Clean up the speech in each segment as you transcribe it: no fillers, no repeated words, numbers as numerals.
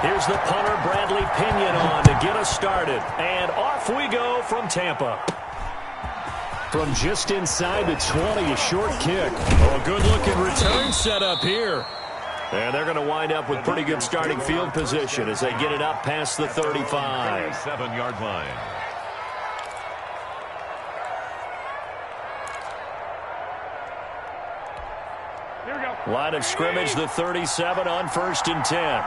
Here's the punter, Bradley Pinion, on to get us started. And off we go from Tampa. From just inside the 20, a short kick. Oh, a good-looking return set up here. And they're going to wind up with pretty good starting field position as they get it up past the 35. 7-yard line. Line of scrimmage, the 37 on 1st and 10.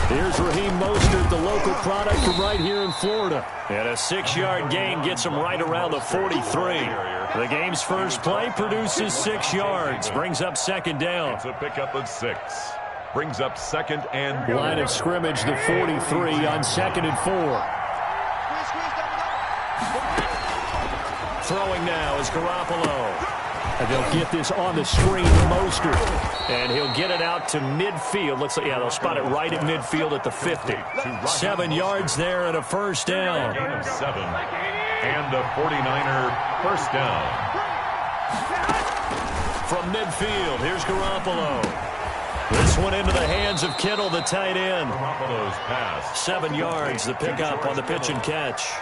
Here's Raheem Mostert, the local product from right here in Florida. And a 6-yard gain gets him right around the 43. The game's first play produces 6 yards. Brings up 2nd down. It's a pickup of 6. Brings up 2nd and goal. Line of scrimmage, the 43 on 2nd and 4. Throwing now is Garoppolo. And they'll get this on the screen to Mostert. And he'll get it out to midfield. Looks like, yeah, they'll spot it right at midfield at the 50. 7 yards there and a 1st down. Gain of 7. And a 49er 1st down. From midfield, here's Garoppolo. This one into the hands of Kittle, the tight end. Garoppolo's pass. 7 yards, the pickup on the pitch and catch.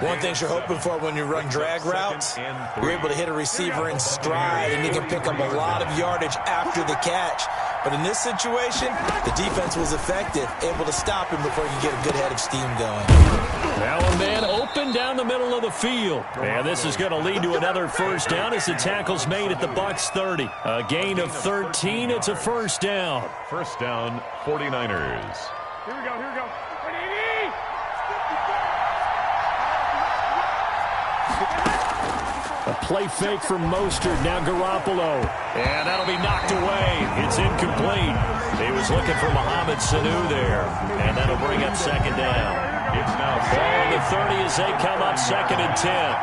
One thing you're hoping for when you run drag routes, you're able to hit a receiver in stride, and you can pick up a lot of yardage after the catch. But in this situation, the defense was effective, able to stop him before you get a good head of steam going. Now a man open down the middle of the field. And this is going to lead to another 1st down as the tackle's made at the Bucs 30. A gain of 13. It's a 1st down. 1st down, 49ers. Here we go. A play fake from Mostert, now Garoppolo. And that'll be knocked away. It's incomplete. He was looking for Mohamed Sanu there. And that'll bring up 2nd down. It's now ball on the 30 as they come up 2nd and 10.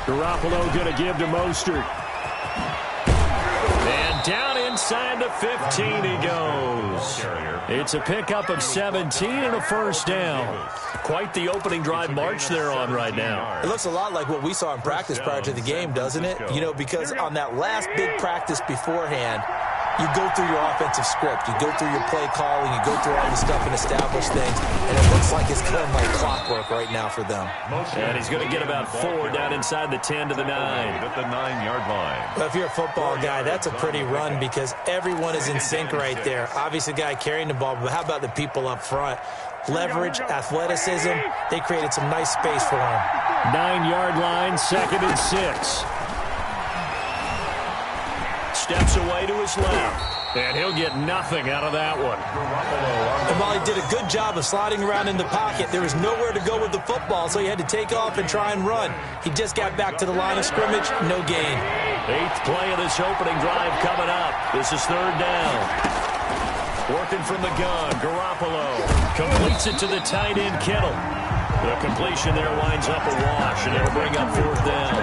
Garoppolo going to give to Mostert. And down inside the 15 he goes. It's a pickup of 17 and a 1st down. Quite the opening drive march they're on right now. It looks a lot like what we saw in practice prior to the game, doesn't it? You know, because on that last big practice beforehand, you go through your offensive script, you go through your play calling, you go through all the stuff and establish things, and it looks like it's going like clockwork right now for them. And he's going to get about 4 down inside the 10 to the 9. At the 9-yard line. Well, if you're a football guy, that's a pretty run because everyone is in sync right there. Obviously, the guy carrying the ball, but how about the people up front? Leverage, athleticism, they created some nice space for him. 9-yard line, 2nd and 6. Steps away to his left. And he'll get nothing out of that one. And while he did a good job of sliding around in the pocket, there was nowhere to go with the football, so he had to take off and try and run. He just got back to the line of scrimmage, no gain. 8th play of this opening drive coming up. This is 3rd down. Working from the gun, Garoppolo completes it to the tight end, Kittle. The completion there winds up a wash, and it'll bring up 4th down.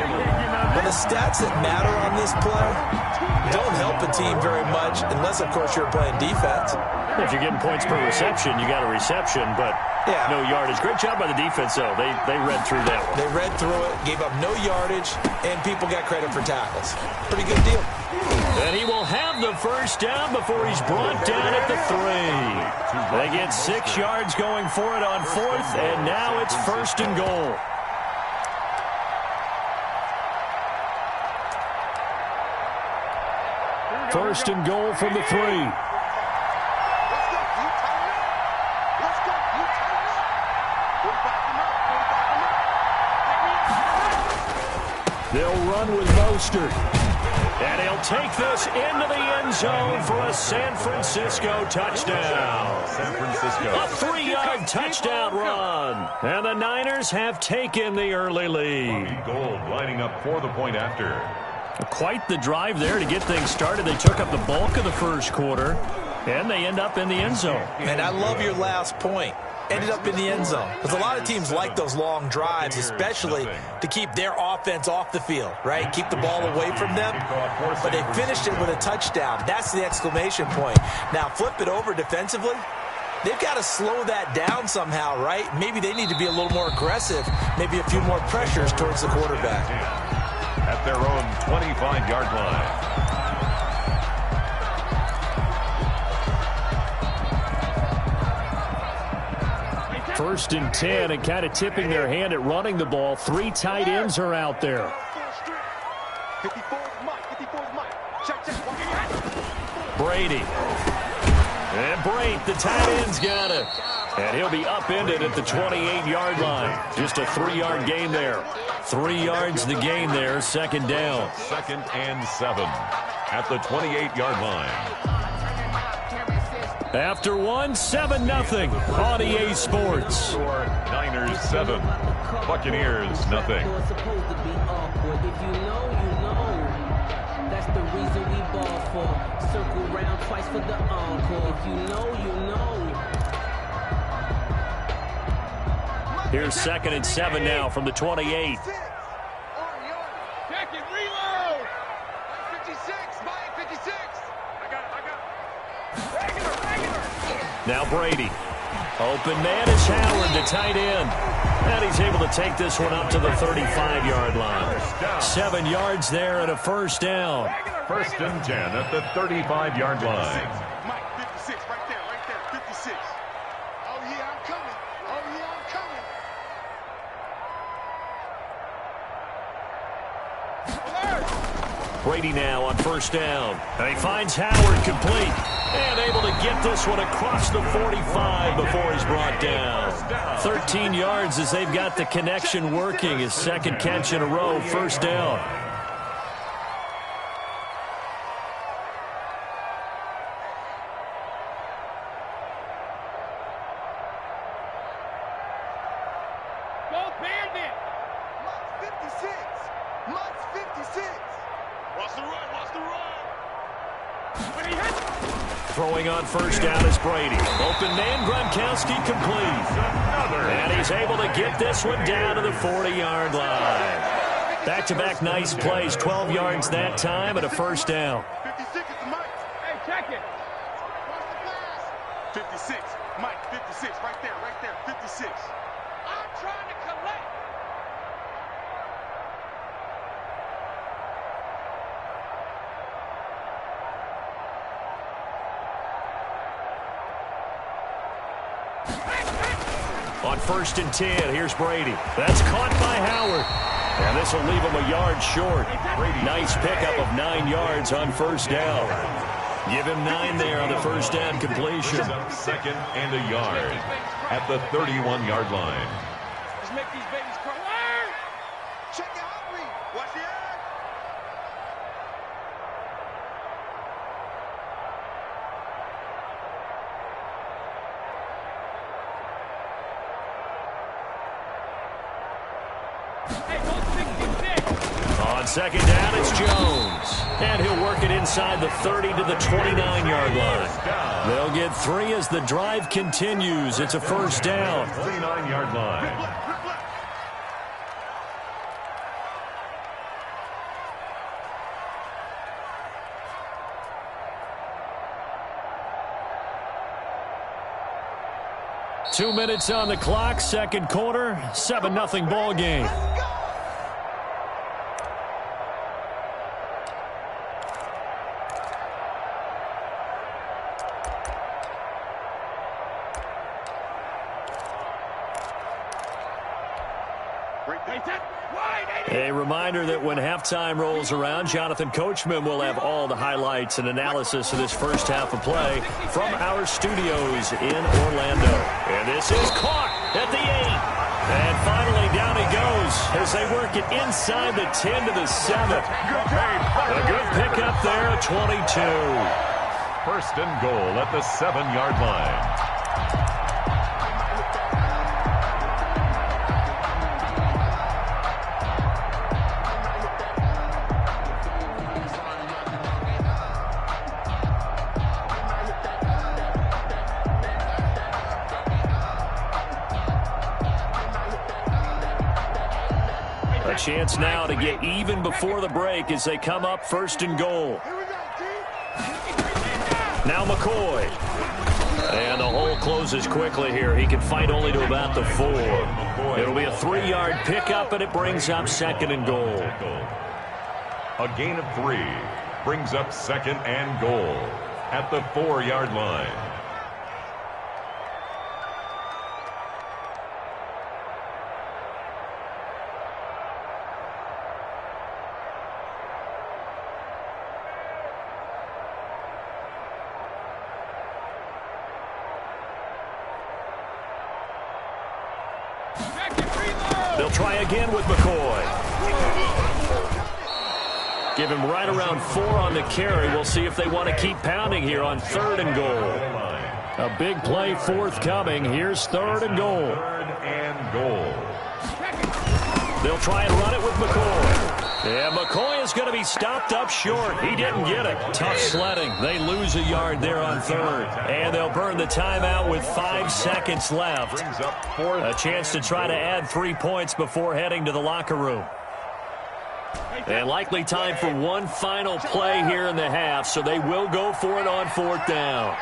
Well, the stats that matter on this play don't help a team very much unless, of course, you're playing defense. If you're getting points per reception, you got a reception, but no yardage. Great job by the defense, though. They read through that one. They read through it, gave up no yardage, and people got credit for tackles. Pretty good deal. And he will have the 1st down before he's brought down at the 3. They get 6 yards going for it on 4th, and now it's 1st and goal. First and goal from the 3. They'll run with Mostert. And he'll take this into the end zone for a San Francisco touchdown. San Francisco. A 3-yard touchdown run. And the Niners have taken the early lead. Gold lining up for the point after. Quite the drive there to get things started. They took up the bulk of the first quarter, and they end up in the end zone. And I love your last point. Ended up in the end zone. Because a lot of teams like those long drives, especially to keep their offense off the field, right? Keep the ball away from them. But they finished it with a touchdown. That's the exclamation point. Now, flip it over defensively. They've got to slow that down somehow, right? Maybe they need to be a little more aggressive. Maybe a few more pressures towards the quarterback. at their own 25-yard line. First and 10, and kind of tipping their hand at running the ball. 3 tight ends are out there. Brady. And Brate, the tight end's got it. And he'll be upended at the 28-yard line. Just a 3-yard gain there. 3 yards the gain there, second down. 2nd and 7 at the 28-yard line. After 1, 7-0 on EA Sports. Niners 7, Buccaneers nothing. That's the reason we ball for. Circle round twice for the encore. If you know, you know. Here's 2nd and 7 now from the 28. Check it, reload. 56, Mike, 56. I got it. Regular. Now Brady. Open man is Howard, the tight end. And he's able to take this one up to the 35-yard line. 7 yards there and a first down. 1st and 10 at the 35-yard line. Mike, 56, right there, 56. Oh, yeah, I'm coming. Brady now on first down. And he finds Howard complete. And able to get this one across the 45 before he's brought down. 13 yards as they've got the connection working. His second catch in a row, first down. Go Bandit. Mike 56. Watch the run. When he hits. Throwing on first down is Brady. Open man, Gronkowski complete. And he's able to get this one down to the 40-yard line. Back-to-back nice plays, 12 yards that time and a first down. 56 is the Mike. Hey, check it. Watch the pass. 56. Mike, 56. Right there. 56. I'm trying to collect. On 1st and 10, here's Brady. That's caught by Howard. And this will leave him a yard short. Nice pickup of 9 yards on first down. Give him 9 there on the first down completion. 2nd and a yard at the 31-yard line. Let's make these babies cry. Check it out, Reed. Watch the eye. On second down, it's Jones. And he'll work it inside the 30 to the 29-yard line. They'll get 3 as the drive continues. It's a first down. 29-yard line. Two minutes on the clock, second quarter, 7-0 ball game. A reminder that when halftime rolls around, Jonathan Coachman will have all the highlights and analysis of this first half of play from our studios in Orlando. And this is caught at the 8. And finally down he goes as they work it inside the 10 to the 7. A good pickup there, 22. 1st and goal at the 7-yard line. Chance now to get even before the break as they come up 1st and goal. Now McCoy. And the hole closes quickly here. He can fight only to about the 4. It'll be a 3-yard pickup, and it brings up 2nd and goal. A gain of 3 brings up 2nd and goal at the 4-yard line. They'll try again with McCoy. Give him right around 4 on the carry. We'll see if they want to keep pounding here on 3rd and goal. A big play forthcoming. Here's 3rd and goal. 3rd and goal. They'll try and run it with McCoy. Yeah, McCoy is going to be stopped up short. He didn't get it. Tough sledding. They lose a yard there on 3rd. And they'll burn the timeout with 5 seconds left. A chance to try to add 3 points before heading to the locker room. And likely time for one final play here in the half, so they will go for it on 4th down.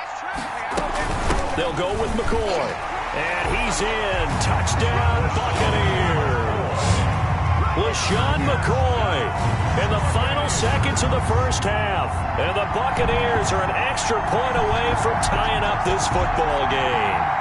They'll go with McCoy. And he's in. Touchdown, Buccaneers. LaShawn McCoy in the final seconds of the first half. And the Buccaneers are an extra point away from tying up this football game.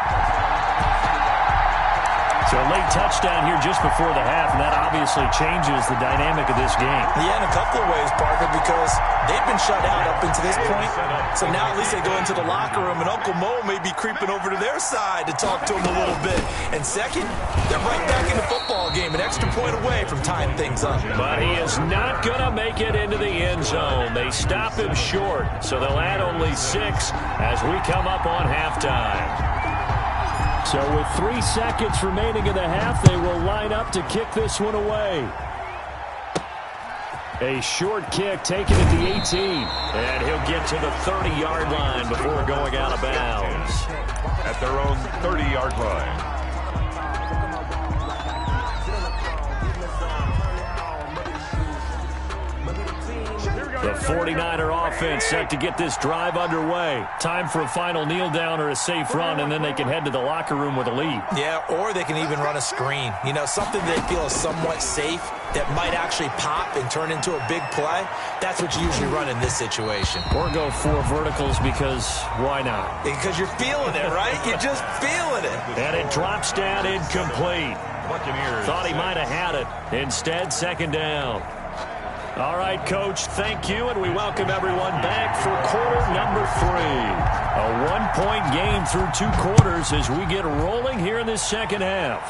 So a late touchdown here just before the half, and that obviously changes the dynamic of this game. Yeah, in a couple of ways, Parker, because they've been shut out up until this point. So now at least they go into the locker room, and Uncle Mo may be creeping over to their side to talk to them a little bit. And second, they're right back in the football game, an extra point away from tying things up. But he is not going to make it into the end zone. They stop him short, so they'll add only 6 as we come up on halftime. So with 3 seconds remaining in the half, they will line up to kick this one away. A short kick taken at the 18. And he'll get to the 30-yard line before going out of bounds. At their own 30-yard line. The 49er offense set to get this drive underway. Time for a final kneel down or a safe run, and then they can head to the locker room with a lead. Yeah, or they can even run a screen. You know, something they feel is somewhat safe that might actually pop and turn into a big play. That's what you usually run in this situation. Or go 4 verticals because why not? Because you're feeling it, right? You're just feeling it. And it drops down incomplete. Thought he might have had it. Instead, 2nd down. All right, Coach, thank you, and we welcome everyone back for quarter number 3. A 1-point game through 2 quarters as we get rolling here in this second half.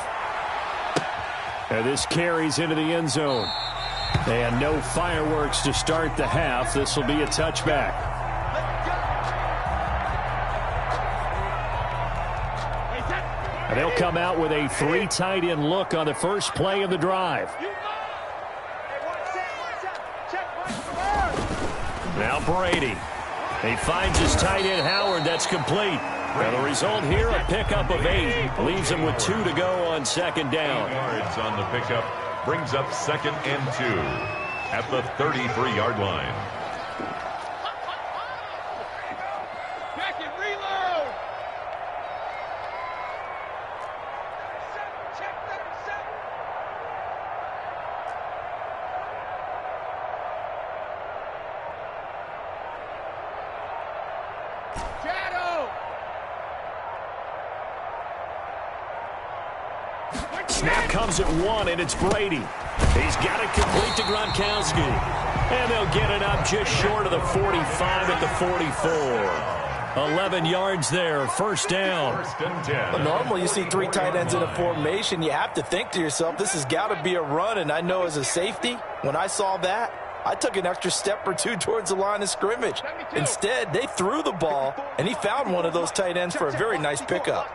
And this carries into the end zone. And no fireworks to start the half. This will be a touchback. And they'll come out with a 3 tight end look on the first play of the drive. Now Brady. He finds his tight end Howard. That's complete. And the result here, a pickup of 8. Leaves him with 2 to go on 2nd down. 8 yards on the pickup brings up 2nd and 2 at the 33-yard line. Back and reload. Check 37. Snap comes at 1, and it's Brady. He's got it complete to Gronkowski. And they'll get it up just short of the 45 at the 44. 11 yards there, 1st down. 1st and 10. Well, normally you see 3 tight ends in a formation. You have to think to yourself, this has got to be a run. And I know as a safety, when I saw that, I took an extra step or 2 towards the line of scrimmage. Instead, they threw the ball, and he found one of those tight ends for a very nice pickup.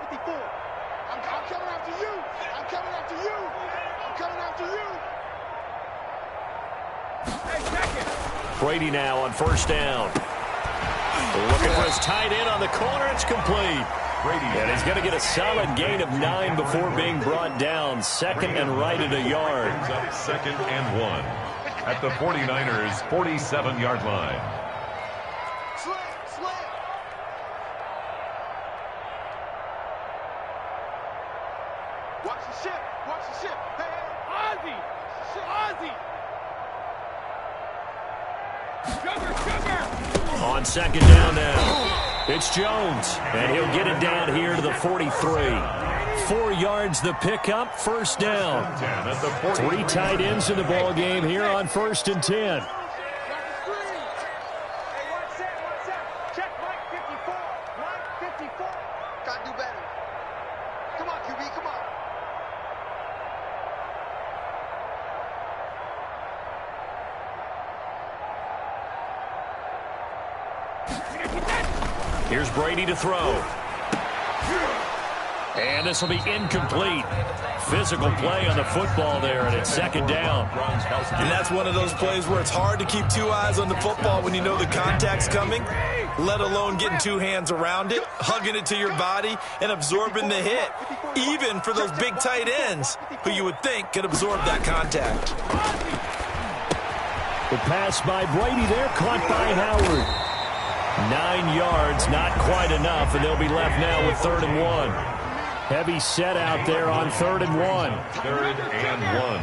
I'm coming after you. I'm coming after you. I'm coming after you. Hey, check it. Brady now on 1st down. Looking for his tight end on the corner. It's complete. Brady. And he's going to get a solid gain of 9 before being brought down. 2nd and right at a yard. Brings up 2nd and 1 at the 49ers' 47-yard line. Slam. Watch the ship. Hey, Ozzy. On second down now, it's Jones, and he'll get it down here to the 43. 4 yards the pickup, first down. 3 tight ends in the ball game here on 1st and 10. Here's Brady to throw. And this will be incomplete. Physical play on the football there, and it's second down. And that's one of those plays where it's hard to keep 2 eyes on the football when you know the contact's coming, let alone getting 2 hands around it, hugging it to your body, and absorbing the hit, even for those big tight ends who you would think could absorb that contact. The pass by Brady there, caught by Howard. 9 yards, not quite enough, and they'll be left now with 3rd and 1. Heavy set out there on 3rd and 1. 3rd and 1.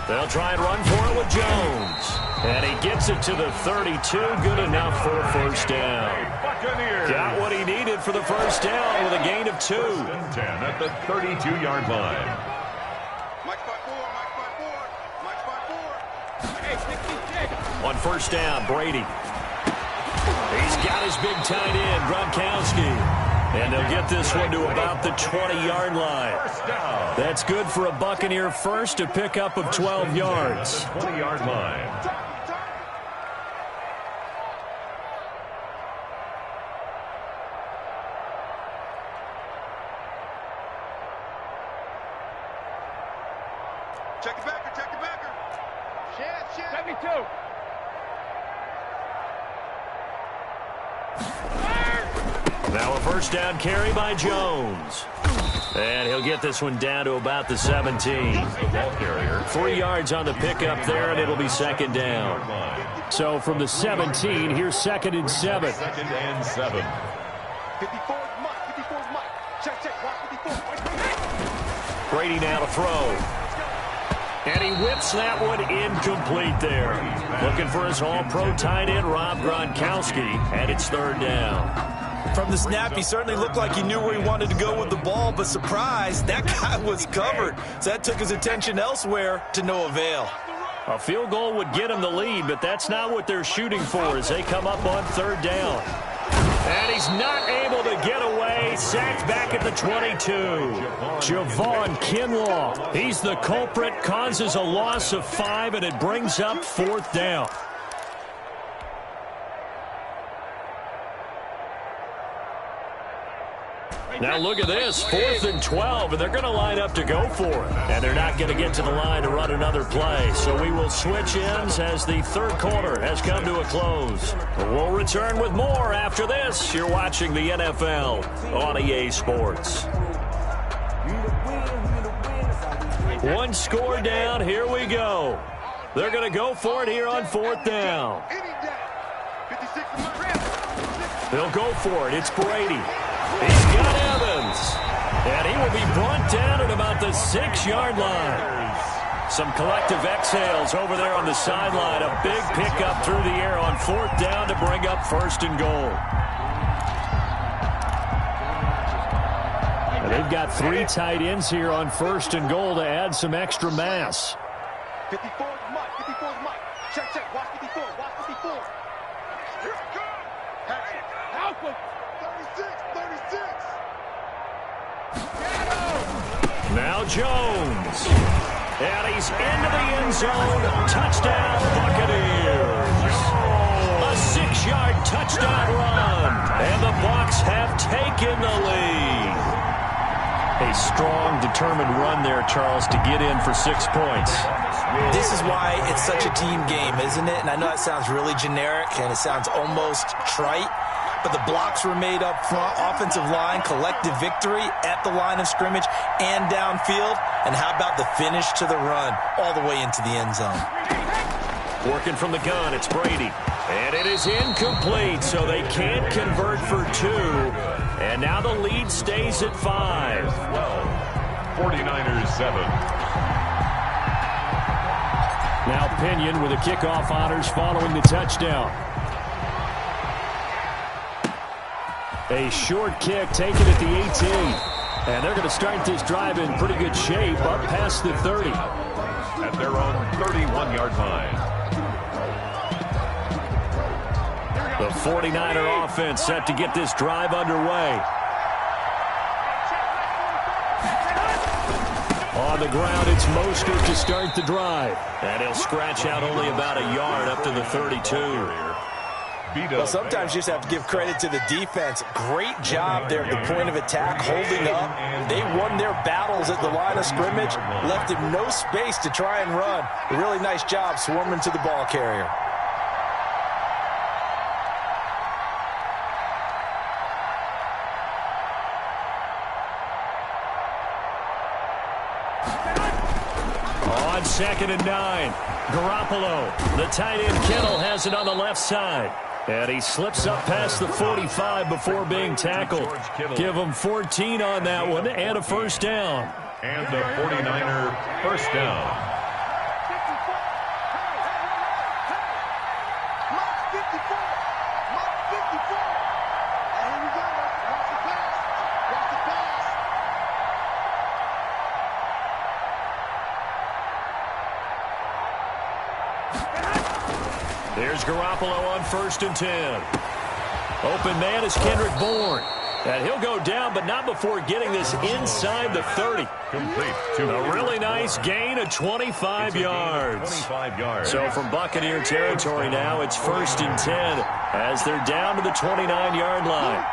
They'll try and run for it with Jones. And he gets it to the 32, good enough for a first down. Got what he needed for the first down with a gain of 2. 10 at the 32-yard line. On first down, Brady. He's got his big tight end, Gronkowski. And they'll get this one to about the 20-yard line. That's good for a Buccaneer first, a pickup of 12 yards. 20-yard line. Check it backer, check it backer. Shit. 72. Now a first down carry by Jones. And he'll get this one down to about the 17. Ball carrier. 3 yards on the pickup there, and it'll be second down. So from the 17, here's 2nd and 7. 2nd and 7. 54 is Mike. 54 is Mike. Check. Watch 54. Brady now to throw. And he whips that one incomplete there. Looking for his all-pro tight end, Rob Gronkowski, and it's 3rd down. From the snap, he certainly looked like he knew where he wanted to go with the ball, but surprise, that guy was covered. So that took his attention elsewhere to no avail. A field goal would get him the lead, but that's not what they're shooting for as they come up on 3rd down. And he's not able to get away. Sacked back at the 22. Javon Kinlaw. He's the culprit. Causes a loss of 5, and it brings up 4th down. Now look at this, 4th and 12, and they're going to line up to go for it. And they're not going to get to the line to run another play. So we will switch ends as the 3rd quarter has come to a close. We'll return with more after this. You're watching the NFL on EA Sports. 1 score down, here we go. They're going to go for it here on 4th down. They'll go for it, it's Brady. He's got Evans, and he will be brought down at about the 6-yard line. Some collective exhales over there on the sideline. A big pickup through the air on 4th down to bring up 1st and goal. And they've got 3 tight ends here on 1st and goal to add some extra mass. 54 is Mike. 54 is Mike. Check. Watch 54. Watch 54. Here it comes. Help him. 36. Now Jones. And he's into the end zone. Touchdown, Buccaneers. A 6-yard touchdown run. And the Bucs have taken the lead. A strong, determined run there, Charles, to get in for 6 points. This is why it's such a team game, isn't it? And I know that sounds really generic and it sounds almost trite. But the blocks were made up front, offensive line, collective victory at the line of scrimmage and downfield. And how about the finish to the run all the way into the end zone? Working from the gun, it's Brady. And it is incomplete, so they can't convert for 2. And now the lead stays at 5. 49ers 7. Pinion with the kickoff honors following the touchdown. A short kick taken at the 18. And they're going to start this drive in pretty good shape up past the 30. At their own 31-yard line. The 49er offense set to get this drive underway. On the ground, it's Mostert to start the drive. And he'll scratch out only about a yard up to the 32. Well, sometimes you just have to give credit to the defense. Great job there at the point of attack, holding up. They won their battles at the line of scrimmage, left him no space to try and run. A really nice job swarming to the ball carrier. On 2nd and 9, Garoppolo. The tight end Kittle has it on the left side. And he slips up past the 45 before being tackled. Give him 14 on that one and a first down. And the 49er first down. Here's Garoppolo on 1st and 10. Open man is Kendrick Bourne. And he'll go down, but not before getting this inside the 30. Complete. A really nice gain of 25 yards. 25 yards. So from Buccaneer territory now, it's 1st and 10 as they're down to the 29-yard line.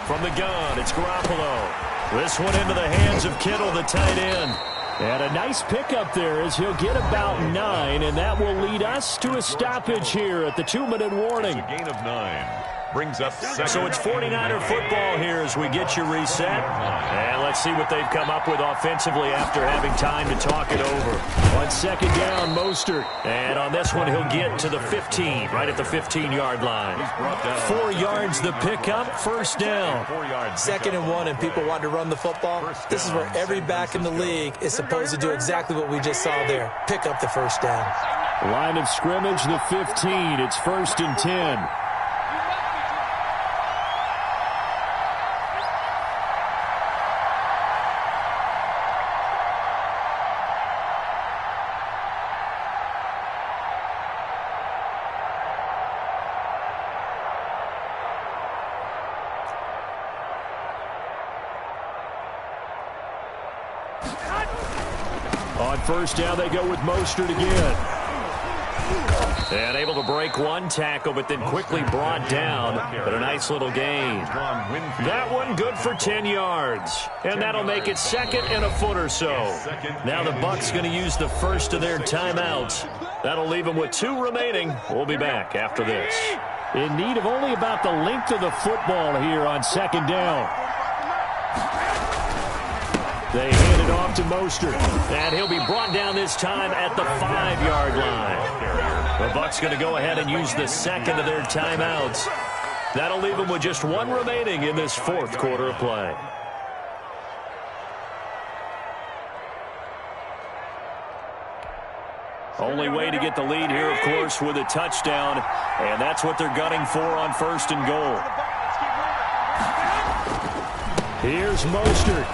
From the gun, it's Garoppolo. This one into the hands of Kittle, the tight end. And a nice pickup there as he'll get about 9, and that will lead us to a stoppage here at the 2-minute warning. It's a gain of 9. Brings up second. So it's 49er football here as we get you reset. And let's see what they've come up with offensively after having time to talk it over. On 2nd down, Mostert. And on this one, he'll get to the 15, right at the 15-yard line. 4 yards the pickup, first down. 2nd and 1, and people want to run the football. This is where every back in the league is supposed to do exactly what we just saw there. Pick up the first down. Line of scrimmage, the 15. It's 1st and 10. On 1st down, they go with Mostert again. And able to break one tackle, but then quickly brought down. But a nice little gain. That one good for 10 yards. And that'll make it 2nd and a foot or so. Now the Bucs going to use the first of their timeouts. That'll leave them with 2 remaining. We'll be back after this. In need of only about the length of the football here on 2nd down. They hand it off to Mostert, and he'll be brought down this time at the 5-yard line. The Bucs going to go ahead and use the 2nd of their timeouts. That'll leave them with just 1 remaining in this 4th quarter of play. Only way to get the lead here, of course, with a touchdown, and that's what they're gunning for on 1st and goal. Here's Mostert.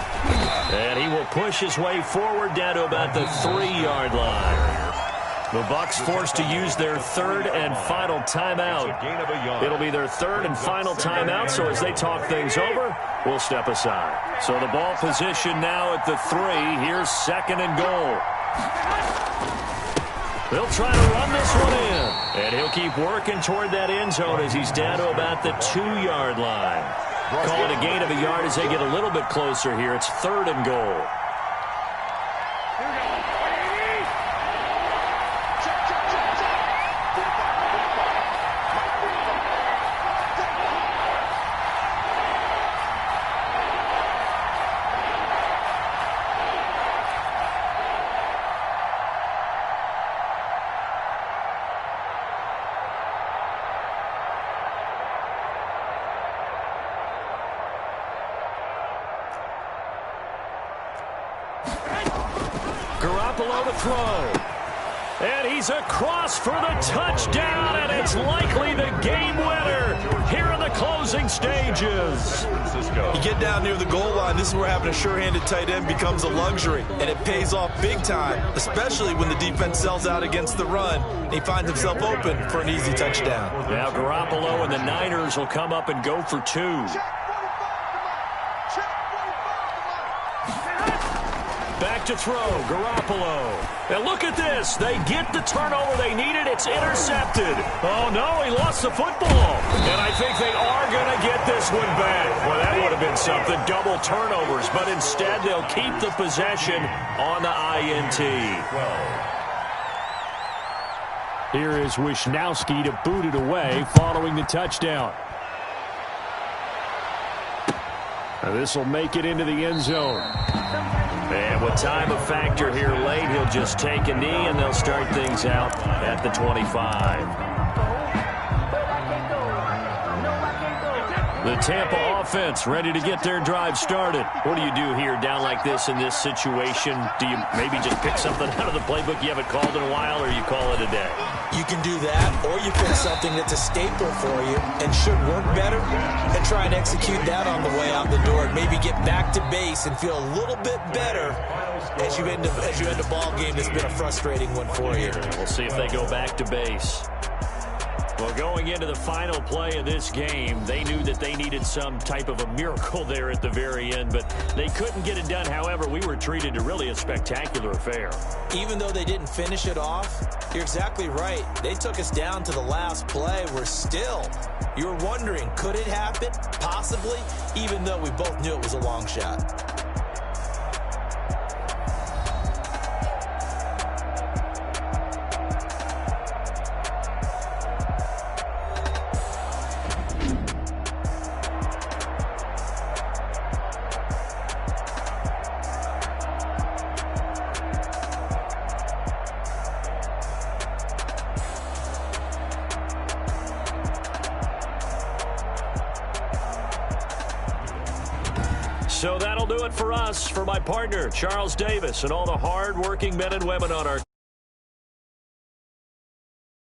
And he will push his way forward down to about the 3-yard line. The Bucs forced to use their 3rd and final timeout. It'll be their 3rd and final timeout, so as they talk things over, we'll step aside. So the ball position now at the 3. Here's 2nd and goal. They'll try to run this one in. And he'll keep working toward that end zone as he's down to about the 2-yard line. Call it a gain of a yard as they get a little bit closer here. It's 3rd and goal. Garoppolo to throw. And he's across for the touchdown, and it's likely the game winner here in the closing stages. You get down near the goal line, this is where having a sure-handed tight end becomes a luxury, and it pays off big time, especially when the defense sells out against the run, and he finds himself open for an easy touchdown. Now Garoppolo and the Niners will come up and go for two. Back to throw, Garoppolo. And look at this. They get the turnover they needed. It's intercepted. Oh, no, he lost the football. And I think they are going to get this one back. Well, that would have been something, double turnovers. But instead, they'll keep the possession on the INT. Here is Wisnowski to boot it away following the touchdown. This will make it into the end zone. And with time a factor here late, he'll just take a knee, and they'll start things out at the 25. The Tampa offense ready to get their drive started. What do you do here down like this in this situation? Do you maybe just pick something out of the playbook you haven't called in a while, or you call it a day? You can do that, or you pick something that's a staple for you and should work better and try and execute that on the way out the door and maybe get back to base and feel a little bit better as you end a ball game that's been a frustrating one for you. We'll see if they go back to base. Well, going into the final play of this game, they knew that they needed some type of a miracle there at the very end, but they couldn't get it done. However, we were treated to really a spectacular affair. Even though they didn't finish it off, you're exactly right. They took us down to the last play. We're still, you were wondering, could it happen? Possibly, even though we both knew it was a long shot. So that'll do it for us. For my partner, Charles Davis, and all the hard-working men and women on our